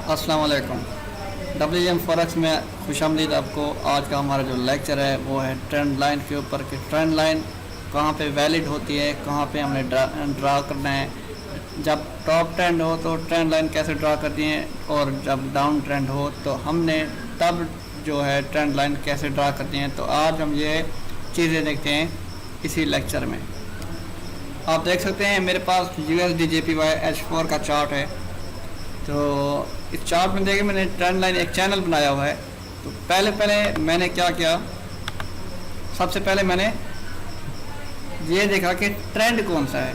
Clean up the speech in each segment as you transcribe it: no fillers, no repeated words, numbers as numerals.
अस्सलाम वालेकुम। WM forex में खुशामदीद। आपको आज का हमारा जो लेक्चर है वो है ट्रेंड लाइन के ऊपर कि ट्रेंड लाइन कहाँ पे वैलिड होती है, कहाँ पे हमने ड्रा करना है। जब टॉप ट्रेंड हो तो ट्रेंड लाइन कैसे ड्रा करती है, और जब डाउन ट्रेंड हो तो हमने तब जो है ट्रेंड लाइन कैसे ड्रा करती हैं। तो आज हम ये चीज़ें देखते हैं इसी लेक्चर में। आप देख सकते हैं मेरे पास USD JPY H4 का चार्ट है। तो इस चार्ट में देखिए मैंने ट्रेंड लाइन एक चैनल बनाया हुआ है। तो पहले मैंने क्या किया, सबसे पहले मैंने ये देखा कि ट्रेंड कौन सा है।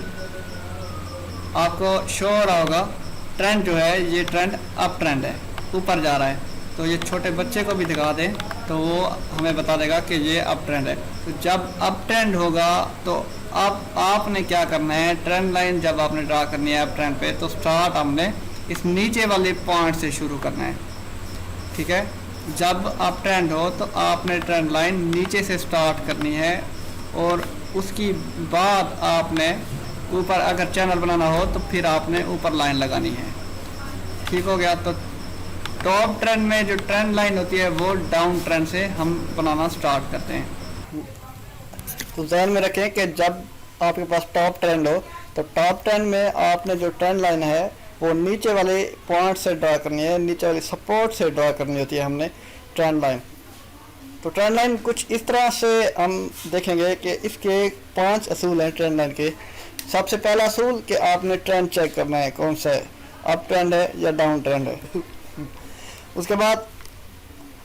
आपको शो हो रहा होगा ट्रेंड जो है, ये ट्रेंड अप ट्रेंड है, ऊपर जा रहा है। तो ये छोटे बच्चे को भी दिखा दें तो वो हमें बता देगा कि ये अप ट्रेंड है। तो जब अप ट्रेंड होगा तो आपने क्या करना है, ट्रेंड लाइन जब आपने ड्रा करनी है अप ट्रेंड पे, तो स्टार्ट हमने इस नीचे वाले पॉइंट से शुरू करना है। ठीक है, जब अप ट्रेंड हो तो आपने ट्रेंड लाइन नीचे से स्टार्ट करनी है, और उसकी बाद आपने ऊपर अगर चैनल बनाना हो तो फिर आपने ऊपर लाइन लगानी है। ठीक हो गया। तो टॉप ट्रेंड में जो ट्रेंड लाइन होती है वो डाउन ट्रेंड से हम बनाना स्टार्ट करते हैं। तो ध्यान में रखें कि जब आपके पास टॉप ट्रेंड हो तो टॉप ट्रेंड में आपने जो ट्रेंड लाइन है वो नीचे वाले पॉइंट से ड्रा करनी है, नीचे वाले सपोर्ट से ड्रा करनी होती है हमने ट्रेंड लाइन। तो ट्रेंड लाइन कुछ इस तरह से हम देखेंगे कि इसके 5 असूल हैं ट्रेंड लाइन के। सबसे पहला असूल कि आपने ट्रेंड चेक करना है कौन सा है, अप ट्रेंड है या डाउन ट्रेंड है। उसके बाद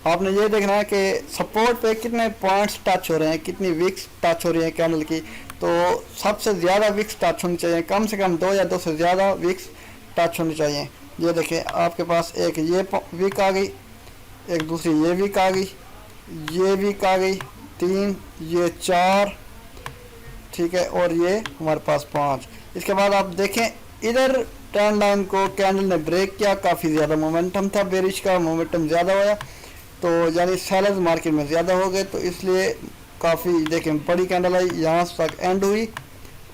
आपने ये देखना है कि सपोर्ट पे कितने पॉइंट्स टच हो रहे हैं, कितनी विक्स टच हो रही है कैंडल की। तो सबसे ज़्यादा विक्स टच होनी चाहिए, कम से कम 2 या 2 से ज़्यादा विक्स टच होनी चाहिए। ये देखें आपके पास एक ये वीक आ गई, एक दूसरी ये वीक आ गई, ये वीक आ गई, 3, ये 4, ठीक है, और ये हमारे पास 5। इसके बाद आप देखें इधर ट्रेंड लाइन को कैंडल ने ब्रेक किया, काफ़ी ज़्यादा मोमेंटम था, बेरिश का मोमेंटम ज़्यादा होया, तो यानी सेलर्स मार्केट में ज़्यादा हो गए। तो इसलिए काफ़ी देखें बड़ी कैंडल आई, यहाँ तक एंड हुई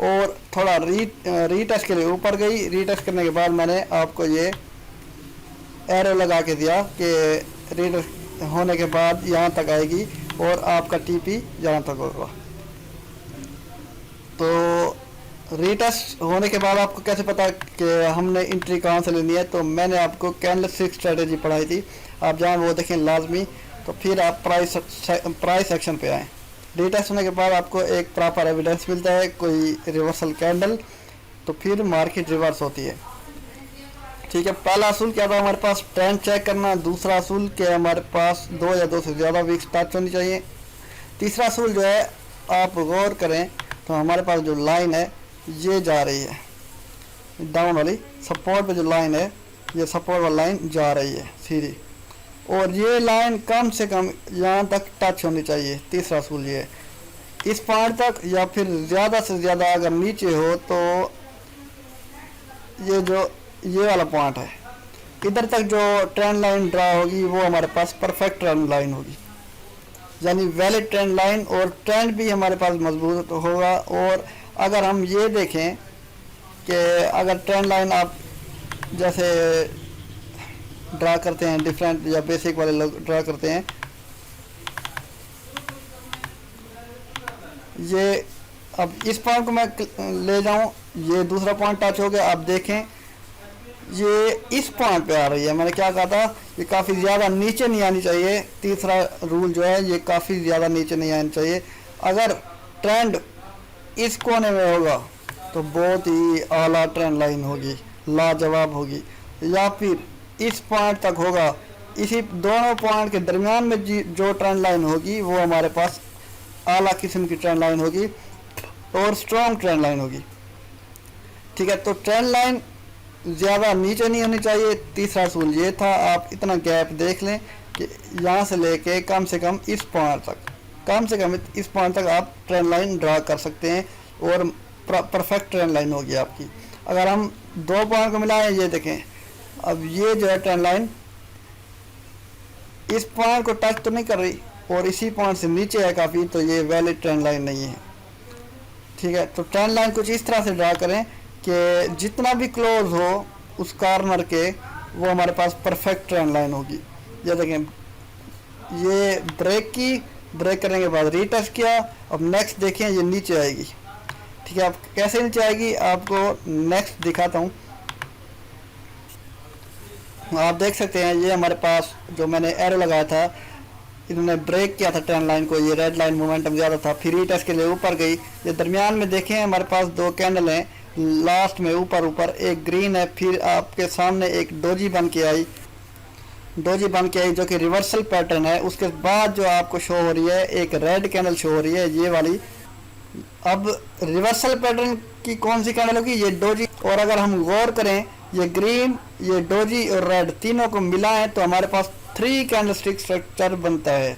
और थोड़ा रीटेस्ट के लिए ऊपर गई। रीटेस्ट करने के बाद मैंने आपको ये एरो लगा के दिया कि रीटेस्ट होने के बाद यहाँ तक आएगी और आपका TP यहाँ तक होगा। तो रीटेस्ट होने के बाद आपको कैसे पता कि हमने एंट्री कहाँ से लेनी है, तो मैंने आपको कैंडलस्टिक स्ट्रेटेजी पढ़ाई थी, आप जहाँ वो देखें लाजमी। तो फिर आप प्राइस एक्शन पे आएँ। रीटेस्ट होने के बाद आपको एक प्रॉपर एविडेंस मिलता है, कोई रिवर्सल कैंडल, तो फिर मार्केट रिवर्स होती है। ठीक है, पहला असूल क्या था हमारे पास, ट्रेंड चेक करना। दूसरा असूल कि हमारे पास 2 या 2 से ज़्यादा वीक्स टच होनी चाहिए। तीसरा असूल जो है, आप गौर करें तो हमारे पास जो लाइन है ये जा रही है डाउन वाली, सपोर्ट पे जो लाइन है ये सपोर्ट वाली लाइन जा रही है सीधी, और ये लाइन कम से कम यहाँ तक टच होनी चाहिए। तीसरा असूल ये इस पॉइंट तक, या फिर ज़्यादा से ज़्यादा अगर नीचे हो तो ये जो ये वाला पॉइंट है इधर तक जो ट्रेंड लाइन ड्रा होगी वो हमारे पास परफेक्ट ट्रेंड लाइन होगी, यानी वैलिड ट्रेंड लाइन, और ट्रेंड भी हमारे पास मजबूत होगा। और अगर हम ये देखें कि अगर ट्रेंड लाइन आप जैसे ड्रा करते हैं, डिफरेंट या बेसिक वाले लोग ड्रा करते हैं, ये अब इस पॉइंट को मैं ले जाऊं, ये दूसरा पॉइंट टच हो गया। आप देखें ये इस पॉइंट पे आ रही है, मैंने क्या कहा था, ये काफ़ी ज़्यादा नीचे नहीं आनी चाहिए। तीसरा रूल जो है, ये काफ़ी ज़्यादा नीचे नहीं आनी चाहिए। अगर ट्रेंड इस कोने में होगा तो बहुत ही आला ट्रेंड लाइन होगी, लाजवाब होगी, या फिर इस पॉइंट तक होगा, इसी दोनों पॉइंट के दरमियान में जो ट्रेंड लाइन होगी वो हमारे पास आला किस्म की ट्रेंड लाइन होगी और स्ट्रॉन्ग ट्रेंड लाइन होगी। ठीक है, तो ट्रेंड लाइन ज़्यादा नीचे नहीं होनी चाहिए। तीसरा असूल ये था, आप इतना गैप देख लें कि यहाँ से लेके कम से कम इस पॉइंट तक, कम से कम इस पॉइंट तक आप ट्रेंड लाइन ड्रा कर सकते हैं और परफेक्ट ट्रेंड लाइन होगी आपकी। अगर हम 2 पॉइंट को मिलाएं, ये देखें, अब ये जो है ट्रेंड लाइन इस पॉइंट को टच तो नहीं कर रही और इसी पॉइंट से नीचे है काफ़ी, तो ये वैलिड ट्रेंड लाइन नहीं है। ठीक है, तो ट्रेंड लाइन कुछ इस तरह से ड्रा करें कि जितना भी क्लोज हो उस कॉर्नर के वो हमारे पास परफेक्ट ट्रेंड लाइन होगी। ये देखें, ये ब्रेक की, ब्रेक करने के बाद रीटच किया, अब नेक्स्ट देखें ये नीचे आएगी। ठीक है, अब कैसे नीचे आएगी आपको नेक्स्ट दिखाता हूँ। आप देख सकते हैं ये हमारे पास जो मैंने एरो लगाया था, इन्होंने ब्रेक किया था ट्रेंड लाइन को, ये रेड लाइन मोमेंटम ज़्यादा था, फिर रीटच के लिए ऊपर गई। ये दरमियान में देखें हमारे पास दो कैंडल हैं, लास्ट में ऊपर ऊपर एक ग्रीन है, फिर आपके सामने एक डोजी बन के आई, डोजी बन के आई जो कि रिवर्सल पैटर्न है। उसके बाद जो आपको शो हो रही है एक रेड कैंडल शो हो रही है, ये वाली। अब रिवर्सल पैटर्न की कौन सी कैंडल होगी? ये डोजी। और अगर हम गौर करें, ये ग्रीन, ये डोजी और रेड तीनों को मिलाएं तो हमारे पास 3 कैंडलस्टिक स्ट्रक्चर बनता है,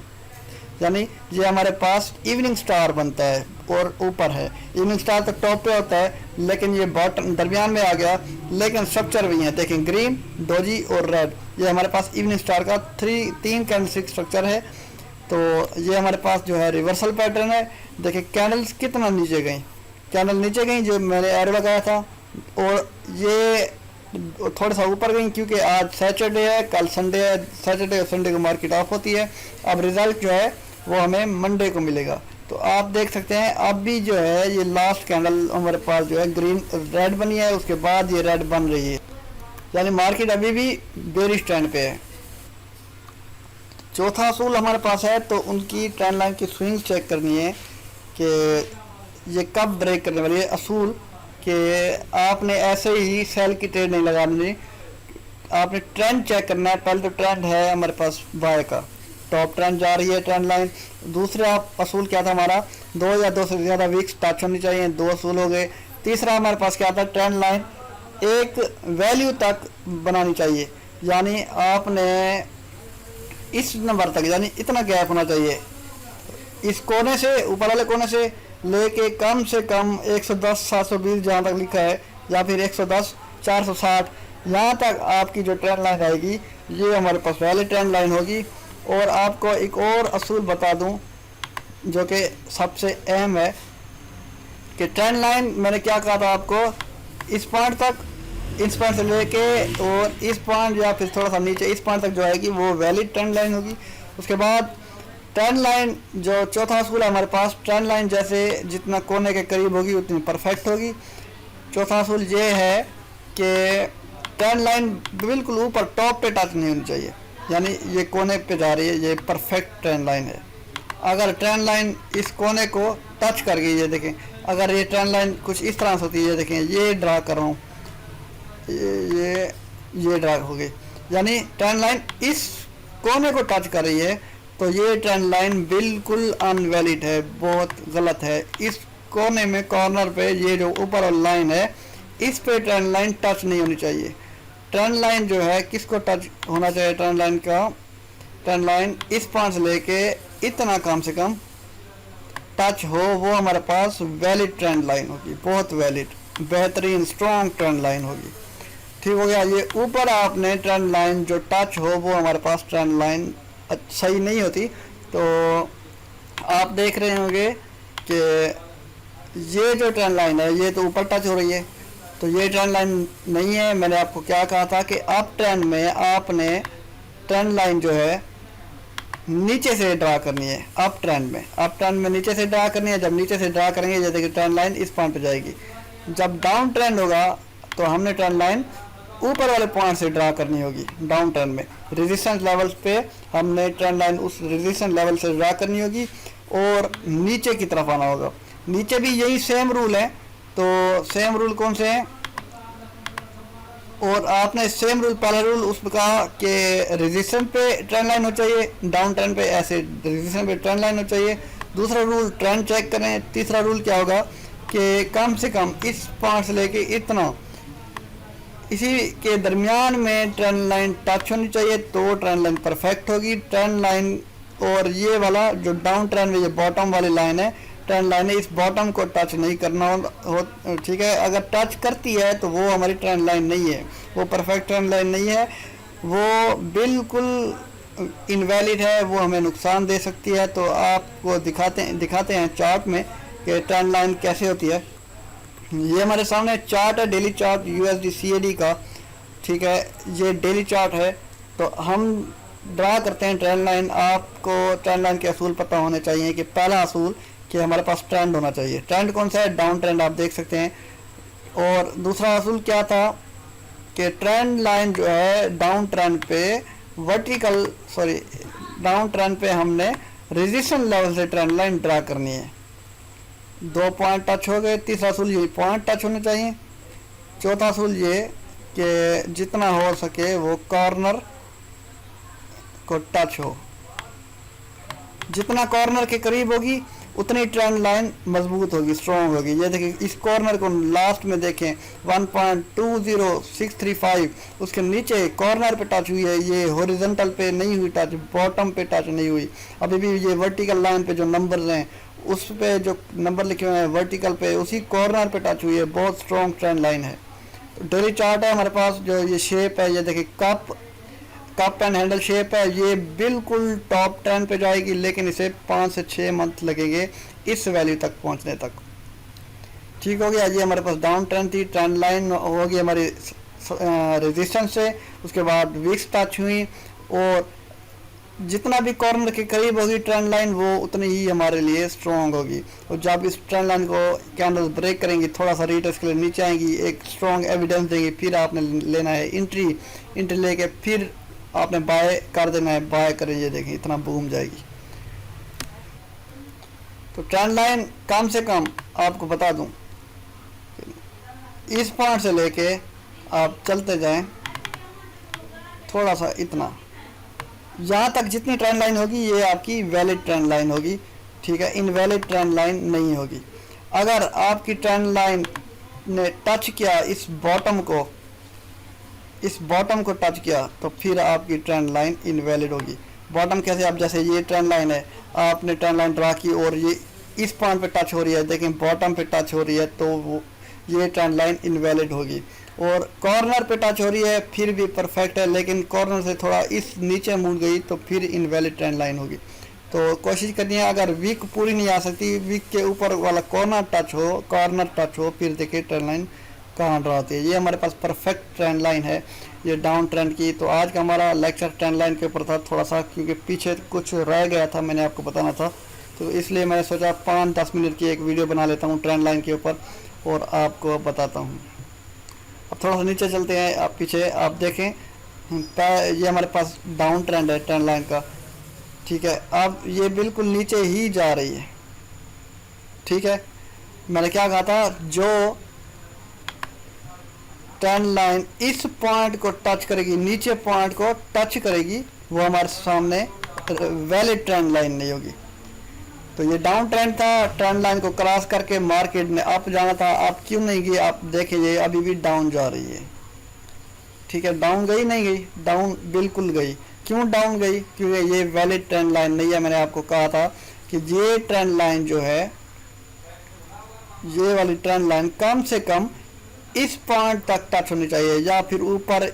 यानी ये हमारे पास इवनिंग स्टार बनता है। और ऊपर है इवनिंग स्टार तो टॉप पे होता है, लेकिन ये बॉटम दरमियान में आ गया, लेकिन स्ट्रक्चर भी है। देखें ग्रीन, डोजी और रेड, ये हमारे पास इवनिंग स्टार का 3 कैंडलस्टिक स्ट्रक्चर है। तो ये हमारे पास जो है रिवर्सल पैटर्न है। देखिए कैंडल्स कितना नीचे गई, कैंडल नीचे गई जो मैंने एरो लगाया था, और ये थोड़ा सा ऊपर गई क्योंकि आज सैटरडे है, कल संडे है, सैटरडे और संडे को मार्केट ऑफ होती है। अब रिजल्ट जो है वो हमें मंडे को मिलेगा। तो आप देख सकते हैं अब भी जो है ये लास्ट कैंडल हमारे पास जो है ग्रीन रेड बनी है, उसके बाद ये रेड बन रही है, यानी मार्केट अभी भी बेरिश ट्रेंड पे है। चौथा असूल हमारे पास है, तो उनकी ट्रेंड लाइन की स्विंग चेक करनी है कि ये कब ब्रेक करने वाली है। असूल कि आपने ऐसे ही सेल की ट्रेड नहीं लगानी, आपने ट्रेंड चेक करना है। पहले तो ट्रेंड है हमारे पास बाय का, टॉप ट्रेंड जा रही है ट्रेंड लाइन। दूसरा असूल क्या था हमारा, 2 या 2 से ज़्यादा वीक्स टच होनी चाहिए, 2 असूल हो गए। तीसरा हमारे पास क्या था, ट्रेंड लाइन एक वैल्यू तक बनानी चाहिए, यानी आपने इस नंबर तक, यानी इतना गैप होना चाहिए इस कोने से, ऊपर वाले कोने से लेके कम से कम 110 720 जहाँ तक लिखा है, या फिर 110 460 यहाँ तक आपकी जो ट्रेंड लाइन आएगी ये हमारे पास वैलिड ट्रेंड लाइन होगी। और आपको एक और असूल बता दूं जो कि सबसे अहम है कि ट्रेंड लाइन मैंने क्या कहा था आपको, इस पॉइंट तक, इस पॉइंट से लेके और इस पॉइंट या फिर थोड़ा सा नीचे इस पॉइंट तक जो आएगी वो वैलिड ट्रेंड लाइन होगी। उसके बाद ट्रेंड लाइन जो चौथा असूल है हमारे पास, ट्रेंड लाइन जैसे जितना कोने के करीब होगी उतनी परफेक्ट होगी। चौथा असूल ये है कि ट्रेंड लाइन बिल्कुल ऊपर टॉप पे टच नहीं होनी चाहिए, यानी ये कोने पे जा रही है, ये परफेक्ट ट्रेंड लाइन है। अगर ट्रेंड लाइन इस कोने को टच कर गई, ये देखें, अगर ये ट्रेंड लाइन कुछ इस तरह से होती है, ये देखें, ये ड्रा कर रहा हूँ, ये ड्रा हो गई, यानी ट्रेंड लाइन इस कोने को टच कर रही है, तो ये ट्रेंड लाइन बिल्कुल अनवैलिड है, बहुत गलत है। इस कोने में कॉर्नर पे ये जो ऊपर वाली लाइन है इस पे ट्रेंड लाइन टच नहीं होनी चाहिए। ट्रेंड लाइन जो है किसको टच होना चाहिए, ट्रेंड लाइन का, ट्रेंड लाइन इस पॉइंट से लेके इतना कम से कम टच हो, वो हमारे पास वैलिड ट्रेंड लाइन होगी, बहुत वैलिड, बेहतरीन स्ट्रॉन्ग ट्रेंड लाइन होगी। ठीक हो गया। ये ऊपर आपने ट्रेंड लाइन जो टच हो वो हमारे पास ट्रेंड लाइन सही नहीं होती। तो आप देख रहे होंगे कि ये जो ट्रेंड लाइन है ये तो ऊपर टच हो रही है, तो ये ट्रेंड लाइन नहीं है। मैंने आपको क्या कहा था कि अप ट्रेंड में आपने ट्रेंड लाइन जो है नीचे से ड्रा करनी है। अप ट्रेंड में नीचे से ड्रा करनी है। जब नीचे से ड्रा करेंगे जैसे कि ट्रेंड लाइन इस पॉइंट पे जाएगी। जब डाउन ट्रेंड होगा तो हमने ट्रेंड लाइन ऊपर वाले पॉइंट से ड्रा करनी होगी। डाउन ट्रेंड में रेजिस्टेंस लेवल्स पे हमने ट्रेंड लाइन उस रेजिस्टेंस लेवल से ड्रा करनी होगी और नीचे की तरफ आना होगा। नीचे भी यही सेम रूल है, तो सेम रूल कौन से हैं, और आपने सेम रूल, पहला रूल उसमें कहा कि रेजिस्टेंस पे ट्रेंड लाइन हो चाहिए, डाउन ट्रेंड पे ऐसे रेजिस्टेंस पे ट्रेंड लाइन हो चाहिए। दूसरा रूल ट्रेंड चेक करें। तीसरा रूल क्या होगा कि कम से कम इस पॉइंट से लेके इतना, इसी के दरमियान में ट्रेंड लाइन टच होनी चाहिए, तो ट्रेंड लाइन परफेक्ट होगी। ट्रेंड लाइन और ये वाला जो डाउन ट्रेंड में ये बॉटम वाली लाइन है, ट्रेंड लाइन है, इस बॉटम को टच नहीं करना हो, ठीक है। अगर टच करती है तो वो हमारी ट्रेंड लाइन नहीं है, वो परफेक्ट ट्रेंड लाइन नहीं है, वो बिल्कुल इनवैलिड है, वो हमें नुकसान दे सकती है। तो आपको दिखाते हैं चार्ट में कि ट्रेंड लाइन कैसे होती है। ये हमारे सामने चार्ट है, डेली चार्ट USD CAD का ठीक है, ये डेली चार्ट है। तो हम ड्रा करते हैं ट्रेंड लाइन। आपको ट्रेंड लाइन के असूल पता होने चाहिए कि पहला असूल कि हमारे पास ट्रेंड होना चाहिए। ट्रेंड कौन सा है? डाउन ट्रेंड, आप देख सकते हैं। और दूसरा असूल क्या था कि ट्रेंड लाइन जो है डाउन ट्रेंड पे डाउन ट्रेंड पे हमने रेजिस्टेंस लेवल से ट्रेंड लाइन ड्रा करनी है। 2 पॉइंट टच हो गए। तीसरा असूल ये पॉइंट टच होने चाहिए। चौथा असूल ये कि जितना हो सके वो कॉर्नर को टच हो। जितना कॉर्नर के करीब होगी उतनी ट्रेंड लाइन मजबूत होगी, स्ट्रॉन्ग होगी। ये देखिए, इस कॉर्नर को लास्ट में देखें 1.20635, उसके नीचे कॉर्नर पे टच हुई है। ये हॉरिजॉन्टल पे नहीं हुई टच, बॉटम पे टच नहीं हुई। अभी भी ये वर्टिकल लाइन पे जो नंबर्स हैं उस पे जो नंबर लिखे हुए हैं वर्टिकल पे, उसी कॉर्नर पे टच हुई है। बहुत स्ट्रॉन्ग ट्रेंड लाइन है। डेली चार्ट है हमारे पास। जो ये शेप है, ये देखिए कप एंड हैंडल शेप है। ये बिल्कुल टॉप ट्रेंड पे जाएगी, लेकिन इसे 5 से 6 मंथ लगेंगे इस वैल्यू तक पहुंचने तक। ठीक हो गया। ये हमारे पास डाउन ट्रेंड थी। ट्रेंड लाइन होगी हमारी रेजिस्टेंस से, उसके बाद विक्स टच हुई, और जितना भी कॉर्नर के करीब होगी ट्रेंड लाइन वो उतनी ही हमारे लिए स्ट्रॉन्ग होगी। और जब इस ट्रेंड लाइन को कैंडल्स ब्रेक करेंगी, थोड़ा सा रीटेस्ट के लिए नीचे आएंगी, एक स्ट्रॉन्ग एविडेंस देंगी, फिर आपने लेना है एंट्री लेके फिर आपने बाय कर देना है। बाय करें, ये देखिए इतना बूम जाएगी। तो ट्रेंड लाइन कम से कम आपको बता दूं, इस पॉइंट से लेके आप चलते जाएं थोड़ा सा, इतना यहाँ तक जितनी ट्रेंड लाइन होगी ये आपकी वैलिड ट्रेंड लाइन होगी। ठीक है, इनवैलिड ट्रेंड लाइन नहीं होगी। अगर आपकी ट्रेंड लाइन ने टच किया इस बॉटम को टच किया तो फिर आपकी ट्रेंड लाइन इनवैलिड होगी। बॉटम कैसे? आप जैसे ये ट्रेंड लाइन है, आपने ट्रेंड लाइन ड्रा की और ये इस पॉइंट पे टच हो रही है, देखें बॉटम पे टच हो रही है, तो वो ये ट्रेंड लाइन इनवैलिड होगी। और कॉर्नर पे टच हो रही है फिर भी परफेक्ट है, लेकिन कॉर्नर से थोड़ा इस नीचे मुड़ गई तो फिर इनवैलिड ट्रेंड लाइन होगी। तो कोशिश करनी है, अगर वीक पूरी नहीं आ सकती, वीक के ऊपर वाला कॉर्नर टच हो, फिर देखिए ट्रेंड लाइन कहाँ ड्रा होती है। ये हमारे पास परफेक्ट ट्रेंड लाइन है, ये डाउन ट्रेंड की। तो आज का हमारा लेक्चर ट्रेंड लाइन के ऊपर था थोड़ा सा, क्योंकि पीछे कुछ रह गया था, मैंने आपको बताना था, तो इसलिए मैंने सोचा 5-10 मिनट की एक वीडियो बना लेता हूँ ट्रेंड लाइन के ऊपर और आपको बताता हूँ। अब थोड़ा सा नीचे चलते हैं, आप पीछे आप देखें, ये हमारे पास डाउन ट्रेंड है ट्रेंड लाइन का। ठीक है, अब ये बिल्कुल नीचे ही जा रही है। ठीक है, मैंने क्या कहा था, जो ट्रेंड लाइन इस पॉइंट को टच करेगी, नीचे पॉइंट को टच करेगी, वो हमारे सामने वैलिड ट्रेंड लाइन नहीं होगी। तो ये डाउन ट्रेंड था, ट्रेंड लाइन को क्रॉस करके मार्केट ने अप जाना था। आप क्यों नहीं गई? आप देखें ये अभी भी डाउन जा रही है। ठीक है, डाउन गई नहीं गई? डाउन बिल्कुल गई। क्यों डाउन गई? क्योंकि ये वैलिड ट्रेंड लाइन नहीं है। मैंने आपको कहा था कि ये ट्रेंड लाइन जो है, ये वाली ट्रेंड लाइन कम से कम इस पॉइंट तक टच होनी चाहिए, या फिर ऊपर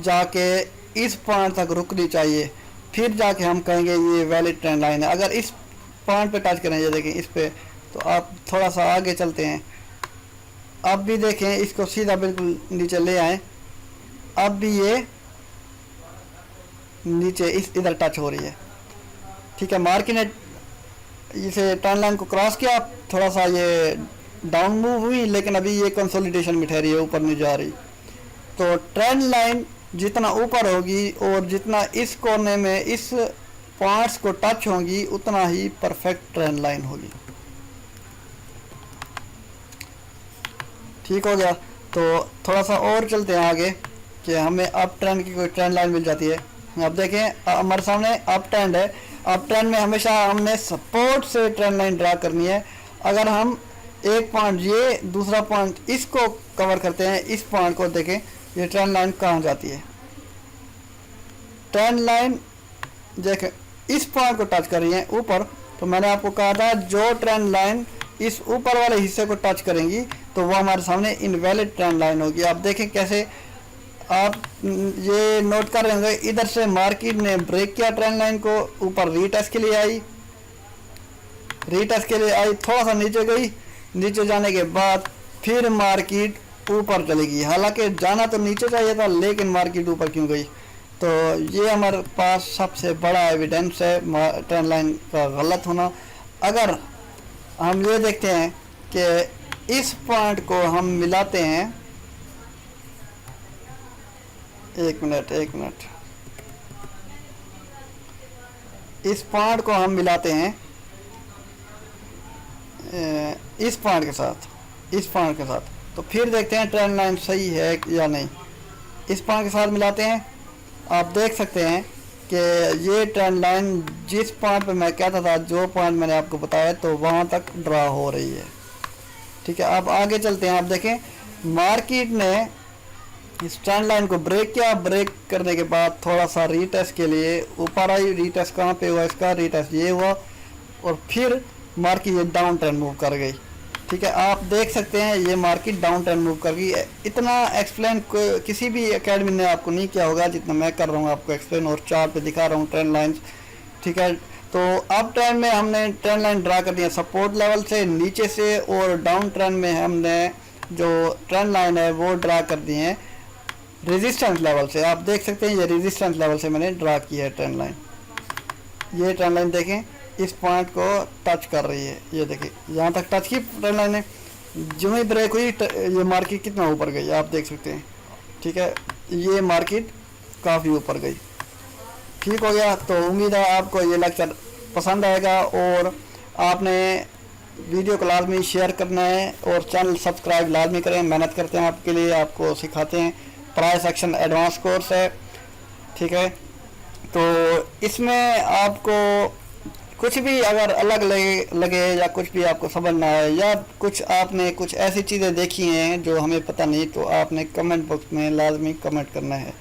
जाके इस पॉइंट तक रुकनी चाहिए, फिर जाके हम कहेंगे ये वैलिड ट्रेंड लाइन है। अगर इस पॉइंट पे टच करें, ये देखें इस पे, तो आप थोड़ा सा आगे चलते हैं, अब भी देखें इसको सीधा बिल्कुल नीचे ले आए, अब भी ये नीचे इधर टच हो रही है। ठीक है, मार्केट ने इसे ट्रेंड लाइन को क्रॉस किया, थोड़ा सा ये डाउन मूव हुई, लेकिन अभी ये कंसोलिडेशन में ठहरी है, ऊपर नहीं जा रही। तो ट्रेंड लाइन जितना ऊपर होगी और जितना इस कोने में इस पॉइंट्स को टच होंगी, उतना ही परफेक्ट ट्रेंड लाइन होगी। ठीक हो गया। तो थोड़ा सा और चलते हैं आगे कि हमें अप ट्रेंड की कोई ट्रेंड लाइन मिल जाती है। अब देखें हमारे सामने अप ट्रेंड है। अप ट्रेंड में हमेशा हमने सपोर्ट से ट्रेंड लाइन ड्रा करनी है। अगर हम एक पॉइंट ये, दूसरा पॉइंट इसको कवर करते हैं, इस पॉइंट को देखें, ये ट्रेंड लाइन कहाँ जाती है। ट्रेंड लाइन देखें इस पॉइंट को टच कर रही है ऊपर। तो मैंने आपको कहा था जो ट्रेंड लाइन इस ऊपर वाले हिस्से को टच करेंगी तो वो हमारे सामने इनवैलिड ट्रेंड लाइन होगी। आप देखें कैसे, आप ये नोट कर रहे होंगे, इधर से मार्केट ने ब्रेक किया ट्रेंड लाइन को, ऊपर रीटेस्ट के लिए आई, थोड़ा सा नीचे गई, नीचे जाने के बाद फिर मार्केट ऊपर चली गई, हालांकि जाना तो नीचे चाहिए था लेकिन मार्केट ऊपर क्यों गई। तो ये हमारे पास सबसे बड़ा एविडेंस है ट्रेंड लाइन का गलत होना। अगर हम ये देखते हैं कि इस पॉइंट को हम मिलाते हैं, एक मिनट, इस पॉइंट को हम मिलाते हैं इस पॉइंट के साथ, तो फिर देखते हैं ट्रेंड लाइन सही है या नहीं। इस पॉइंट के साथ मिलाते हैं, आप देख सकते हैं कि ये ट्रेंड लाइन जिस पॉइंट पे मैं कहता था, जो पॉइंट मैंने आपको बताया, तो वहाँ तक ड्रा हो रही है। ठीक है, अब आगे चलते हैं। आप देखें मार्केट ने इस ट्रेंड लाइन को ब्रेक किया, ब्रेक करने के बाद थोड़ा सा रीटेस्ट के लिए ऊपर आई। रीटेस्ट कहाँ पे हुआ इसका? रीटेस्ट ये हुआ और फिर मार्केट ये डाउन ट्रेंड मूव कर गई। ठीक है, आप देख सकते हैं ये मार्केट डाउन ट्रेंड मूव कर गई। इतना एक्सप्लेन किसी भी एकेडमी ने आपको नहीं किया होगा जितना मैं कर रहा हूँ आपको एक्सप्लेन, और चार्ट पे दिखा रहा हूँ ट्रेंड लाइंस। ठीक है, तो अब ट्रेंड में हमने ट्रेंड लाइन ड्रा कर दिया सपोर्ट लेवल से नीचे से, और डाउन ट्रेंड में हमने जो ट्रेंड लाइन है वो ड्रा कर दी है रेजिस्टेंस लेवल से। आप देख सकते हैं ये रेजिस्टेंस लेवल से मैंने ड्रा किया है ट्रेंड लाइन। ये ट्रेंड लाइन देखें इस पॉइंट को टच कर रही है, ये देखिए यहाँ तक टच की ट्रेंड लाइन है। जो ही ब्रेक हुई ये मार्केट कितना ऊपर गई आप देख सकते हैं। ठीक है, ये मार्केट काफ़ी ऊपर गई। ठीक हो गया, तो उम्मीद है आपको ये लेक्चर पसंद आएगा, और आपने वीडियो को लाजमी शेयर करना है और चैनल सब्सक्राइब लाजमी करें। मेहनत करते हैं आपके लिए, आपको सिखाते हैं। प्राइस एक्शन एडवांस कोर्स है। ठीक है, तो इसमें आपको कुछ भी अगर अलग लगे या कुछ भी आपको समझ ना आए, या कुछ आपने कुछ ऐसी चीज़ें देखी हैं जो हमें पता नहीं, तो आपने कमेंट बॉक्स में लाजमी कमेंट करना है।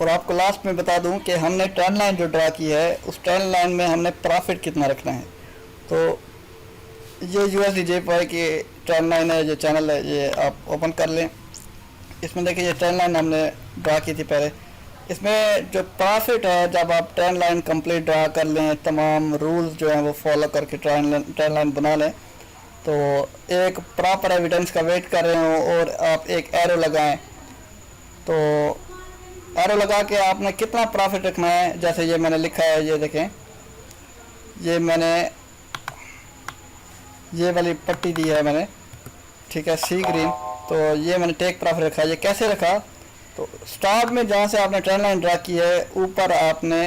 और आपको लास्ट में बता दूं कि हमने ट्रेंड लाइन जो ड्रा की है उस ट्रेंड लाइन में हमने प्रॉफिट कितना रखना है। तो ये USD की ट्रेंड लाइन है, ये चैनल है, ये आप ओपन कर लें। इसमें देखिए ये ट्रेंड लाइन हमने ड्रा की थी पहले। इसमें जो प्रॉफिट है, जब आप ट्रेंड लाइन कंप्लीट ड्रा कर लें, तमाम रूल्स जो हैं वो फॉलो करके ट्रेंड लाइन बना लें, तो एक प्रॉपर एविडेंस का वेट कर रहे हो और आप एक एरो लगाएं, तो एरो लगा के आपने कितना प्रॉफिट रखना है, जैसे ये मैंने लिखा है, ये देखें, ये मैंने ये वाली पट्टी दी है मैंने। ठीक है, सी ग्रीन, तो ये मैंने टेक प्रॉफिट रखा। ये कैसे रखा? तो स्टार्ट में जहाँ से आपने ट्रेंड लाइन ड्रा की है, ऊपर आपने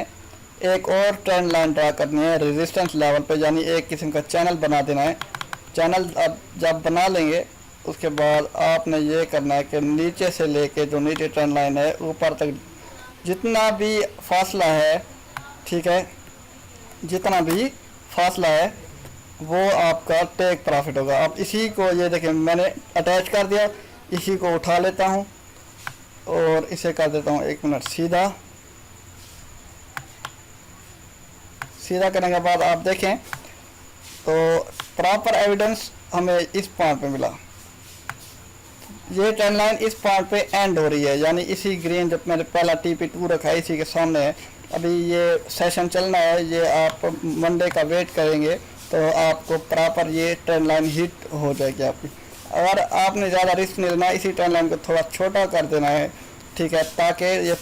एक और ट्रेंड लाइन ड्रा करनी है रेजिस्टेंस लेवल पे, यानी एक किस्म का चैनल बना देना है। चैनल अब जब बना लेंगे उसके बाद आपने ये करना है कि नीचे से लेके जो नीचे ट्रेंड लाइन है ऊपर तक जितना भी फासला है, ठीक है, जितना भी फासला है वो आपका टेक प्रॉफिट होगा। अब इसी को ये देखें मैंने अटैच कर दिया, इसी को उठा लेता हूँ और इसे कर देता हूँ 1 मिनट सीधा करने के बाद आप देखें तो प्रॉपर एविडेंस हमें इस पॉइंट पे मिला। ये ट्रेंड लाइन इस पॉइंट पे एंड हो रही है, यानी इसी ग्रीन जब मैंने पहला TP2 रखा है इसी के सामने है। अभी ये सेशन चलना है, ये आप मंडे का वेट करेंगे तो आपको प्रॉपर ये ट्रेंड लाइन हिट हो जाएगी आपकी। अगर आपने ज़्यादा रिस्क नहीं लेना, इसी ट्रेंड लाइन को थोड़ा छोटा कर देना है, ठीक है, ताकि ये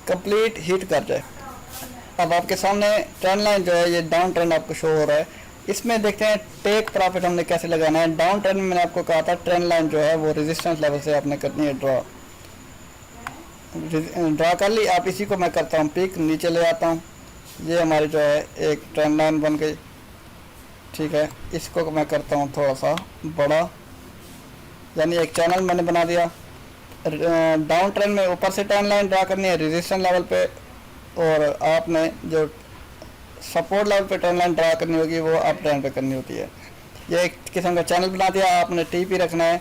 कंप्लीट हिट कर जाए। अब आपके सामने ट्रेंड लाइन जो है ये डाउन ट्रेंड आपको शो हो रहा है। इसमें देखते हैं टेक प्रॉफिट हमने कैसे लगाना है। डाउन ट्रेंड में मैंने आपको कहा था ट्रेंड लाइन जो है वो रेजिस्टेंस लेवल से आपने करनी है ड्रा कर ली। आप इसी को मैं करता हूँ पिक, नीचे ले आता हूँ। ये हमारी जो है एक ट्रेंड लाइन बन गई, ठीक है। इसको मैं करता हूँ थोड़ा सा बड़ा, यानी एक चैनल मैंने बना दिया। डाउन ट्रेंड में ऊपर से ट्रेंड लाइन ड्रा करनी है रेजिस्टेंस लेवल पे, और आपने जो सपोर्ट लेवल पे ट्रेंड लाइन ड्रा करनी होगी वो अप ट्रेंड पे करनी होती है। ये एक किस्म का चैनल बना दिया। आपने TP रखना है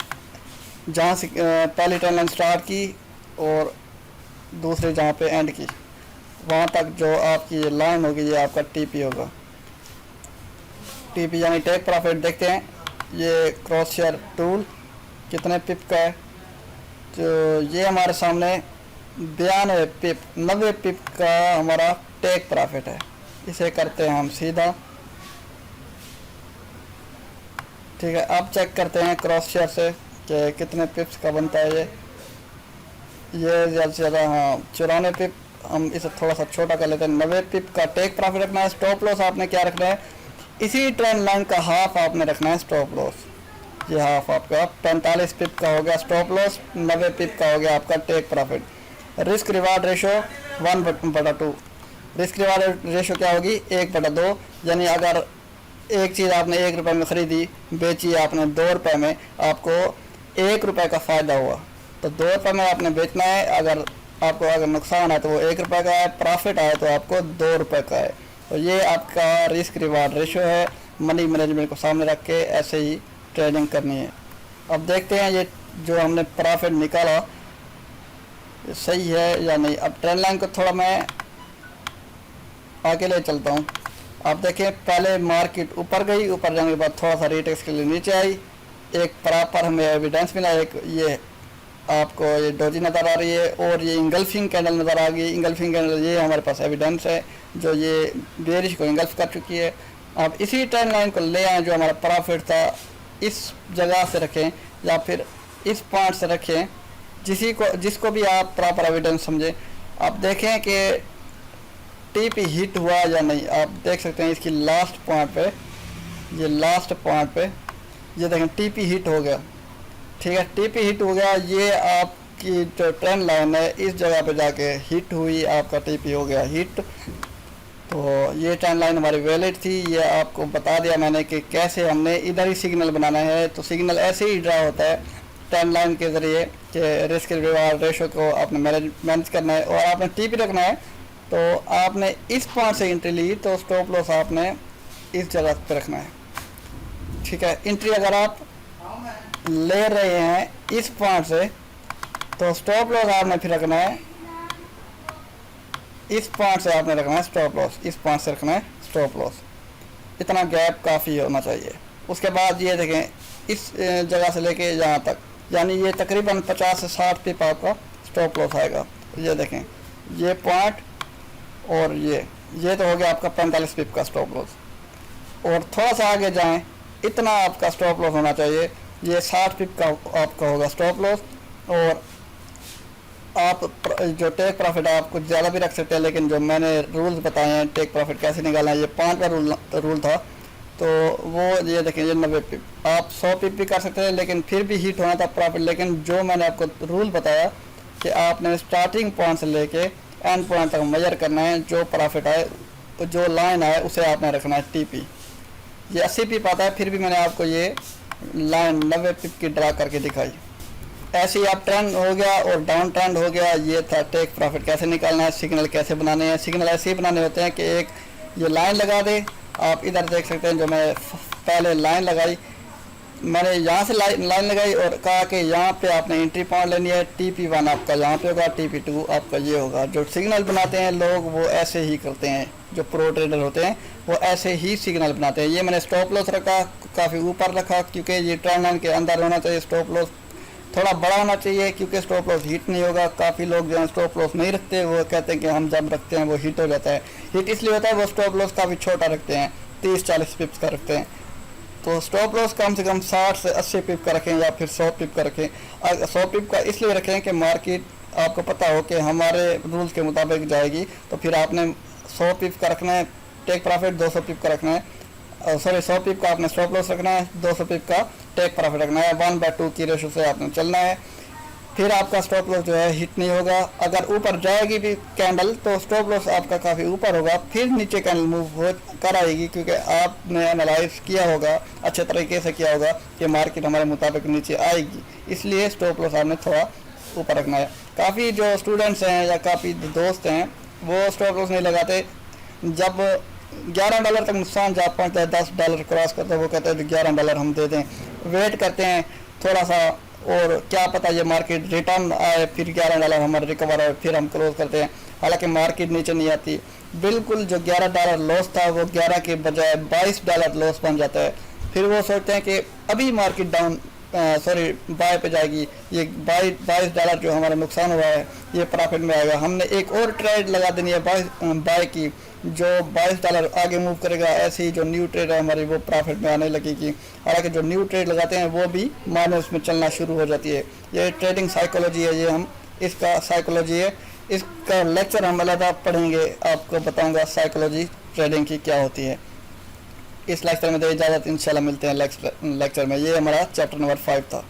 जहाँ से पहली ट्रेंड लाइन स्टार्ट की और दूसरे जहाँ पे एंड की, वहाँ तक जो आपकी ये लाइन होगी ये आपका TP होगा। TP यानी टेक प्रॉफिट। देखते हैं ये क्रॉस शेयर टूल कितने पिप का है, तो ये हमारे सामने 92 पिप, 90 पिप का हमारा टेक प्रॉफिट है। इसे करते हैं हम सीधा, ठीक है। अब चेक करते हैं क्रॉस शेयर से कि कितने पिप्स का बनता है ये ज़्यादा से ज़्यादा, हाँ 94 पिप, हम इसे थोड़ा सा छोटा कर लेते हैं। 90 पिप का टेक प्रॉफिट रखना है। स्टॉप लॉस आपने क्या रखना है, इसी ट्रेंड लाइन का हाफ आपने रखना है स्टॉप लॉस। ये हाफ आपका 45 पिप का हो गया स्टॉप लॉस, 90 पिप का हो गया आपका take profit. Risk reward ratio 1/2। Risk reward ratio क्या होगी, 1/2। यानी अगर एक चीज़ आपने 1 रुपये में ख़रीदी, बेची आपने 2 रुपये में, आपको 1 रुपये का फ़ायदा हुआ, तो 2 रुपये में आपने बेचना है। अगर आपको अगर नुकसान है तो वो 1 रुपये का है, प्रॉफिट आए तो आपको 2 रुपये का है। तो ये आपका रिस्क रिवार्ड रेशो है। मनी मैनेजमेंट को सामने रख के ऐसे ही ट्रेडिंग करनी है। अब देखते हैं ये जो हमने प्रॉफिट निकाला ये सही है या नहीं। अब ट्रेंड लाइन को थोड़ा मैं आगे ले चलता हूँ। आप देखें पहले मार्केट ऊपर गई, ऊपर जाने के बाद थोड़ा सा रिटेक्स के लिए नीचे आई, एक प्रॉपर हमें एविडेंस मिला। एक ये आपको ये डोजी नज़र आ रही है और ये इंगल्फिंग कैंडल नज़र आ गई। इंगल्फिंग कैंडल ये हमारे पास एविडेंस है जो ये बेरिश को इंगल्फ कर चुकी है। अब इसी ट्रेंड लाइन को ले आए, जो हमारा प्रॉफिट था इस जगह से रखें या फिर इस पॉइंट से रखें, जिसको भी आप प्रॉपर एविडेंस समझें। आप देखें कि टीपी हिट हुआ या नहीं। आप देख सकते हैं इसकी लास्ट पॉइंट पे, ये लास्ट पॉइंट पे ये देखें टीपी हिट हो गया। ठीक है, टीपी हिट हो गया। ये आपकी जो ट्रेंड लाइन है इस जगह पे जाके हिट हुई, आपका टीपी हो गया हिट। तो ये ट्रेंड लाइन हमारी वैलिड थी। ये आपको बता दिया मैंने कि कैसे हमने इधर ही सिग्नल बनाना है। तो सिग्नल ऐसे ही ड्रा होता है ट्रेंड लाइन के ज़रिए कि रिस्क रिवार्ड रेशो को आपने मैनेज करना है और आपने टीपी रखना है। तो आपने इस पॉइंट से एंट्री ली तो स्टॉप लॉस आपने इस जगह पे रखना है। ठीक है, एंट्री अगर आप ले रहे हैं इस पॉइंट से तो स्टॉप लॉस आपने फिर रखना है इस पॉइंट से, आपने रखना है स्टॉप लॉस इस पॉइंट से रखना है स्टॉप लॉस। इतना गैप काफ़ी होना चाहिए। उसके बाद ये देखें इस जगह से लेके यहाँ तक, यानी ये तकरीबन 50 से 60 पिप आपका स्टॉप लॉस आएगा। ये देखें ये पॉइंट और ये तो हो गया आपका 45 पिप का स्टॉप लॉस। और थोड़ा सा आगे जाएं, इतना आपका स्टॉप लॉस होना चाहिए। ये 60 पिप का आपका होगा स्टॉप लॉस। और आप जो टेक प्रॉफिट है आप कुछ ज़्यादा भी रख सकते हैं, लेकिन जो मैंने रूल्स बताए हैं टेक प्रॉफिट कैसे निकालना है, ये 5 का रूल था। तो वो ये देखें ये 90 पिप, आप 100 पिप भी कर सकते हैं, लेकिन फिर भी हिट होना था प्रॉफिट। लेकिन जो मैंने आपको रूल बताया कि आपने स्टार्टिंग पॉइंट से लेके एंड पॉइंट तक मेजर करना है, जो प्रॉफिट आए तो जो लाइन आए उसे आपने रखना है टीपी। ये 80 पिप आता है, फिर भी मैंने आपको ये लाइन 90 पिप की ड्रा करके दिखाई। ऐसे ही आप ट्रेंड हो गया और डाउन ट्रेंड हो गया। ये था टेक प्रॉफिट कैसे निकालना है, सिग्नल कैसे बनाने हैं। सिग्नल ऐसे ही बनाने होते हैं कि एक ये लाइन लगा दे। आप इधर देख सकते हैं जो मैं पहले लाइन लगाई, मैंने यहाँ से लाइन लगाई और कहा कि यहाँ पे आपने एंट्री पॉइंट लेनी है। TP1 आपका यहाँ पे होगा, TP2 आपका ये होगा। जो सिग्नल बनाते हैं लोग वो ऐसे ही करते हैं, जो प्रो ट्रेडर होते हैं वो ऐसे ही सिग्नल बनाते हैं। ये मैंने स्टॉप लॉस रखा, काफ़ी ऊपर रखा क्योंकि ये ट्रेंड लाइन के अंदर होना चाहिए। स्टॉप लॉस थोड़ा बड़ा होना चाहिए क्योंकि स्टॉप लॉस हिट नहीं होगा। काफ़ी लोग जो है स्टॉप लॉस नहीं रखते, वो कहते हैं कि हम जब रखते हैं वो हिट हो जाता है। हिट इसलिए होता है वो स्टॉप लॉस काफ़ी छोटा रखते हैं, 30-40 पिप्स का रखते हैं। तो स्टॉप लॉस कम से कम 60 से 80 पिप का रखें या फिर 100 पिप का रखें। 100 पिप का इसलिए रखें कि मार्केट आपको पता हो कि हमारे रूल्स के मुताबिक जाएगी, तो फिर आपने 100 पिप का रखना है टेक प्रॉफिट, 200 पिप का रखना है, सॉरी 100 पिप का आपने स्टॉप लॉस रखना है, 200 पिप का टेक प्रॉफिट रखना है। 1/2 की रेशो से आपने चलना है। फिर आपका स्टॉप लॉस जो है हिट नहीं होगा। अगर ऊपर जाएगी भी कैंडल तो स्टॉप लॉस आपका काफ़ी ऊपर होगा, फिर नीचे कैंडल मूव हो कर आएगी क्योंकि आपने एनालाइज किया होगा, अच्छे तरीके से किया होगा कि मार्केट हमारे मुताबिक नीचे आएगी, इसलिए स्टॉप लॉस आपने थोड़ा ऊपर रखना है। काफ़ी जो स्टूडेंट्स हैं या काफ़ी दोस्त हैं वो स्टॉप लॉस नहीं लगाते। जब $11 तक नुकसान जा पहुँचता है, $10 क्रॉस करते हैं, वो कहते हैं $11 हम दे दें। वेट करते हैं थोड़ा सा और क्या पता ये मार्केट रिटर्न आए, फिर $11 हमारा रिकवर आए, फिर हम क्लोज करते हैं। हालांकि मार्केट नीचे नहीं आती। बिल्कुल जो $11 लॉस था वो 11 के बजाय $22 लॉस बन जाता है। फिर वो सोचते हैं कि अभी मार्केट डाउन सॉरी बाय पे जाएगी। ये $22 जो हमारा नुकसान हुआ है ये प्रॉफिट में आएगा। हमने एक और ट्रेड लगा देनी है बाय की, जो $22 आगे मूव करेगा। ऐसे ही जो न्यू ट्रेड है हमारी वो प्रॉफिट में आने लगेगी। हालांकि जो न्यू ट्रेड लगाते हैं वो भी माइनस में चलना शुरू हो जाती है। ये ट्रेडिंग साइकोलॉजी है, ये हम इसका साइकोलॉजी है। इसका लेक्चर हम अलग पढ़ेंगे, आपको बताऊंगा साइकोलॉजी ट्रेडिंग की क्या होती है। इस लेक्चर में दे इजाज़त, इंशाल्लाह मिलते हैं लेक्चर में। ये हमारा चैप्टर नंबर 5 था।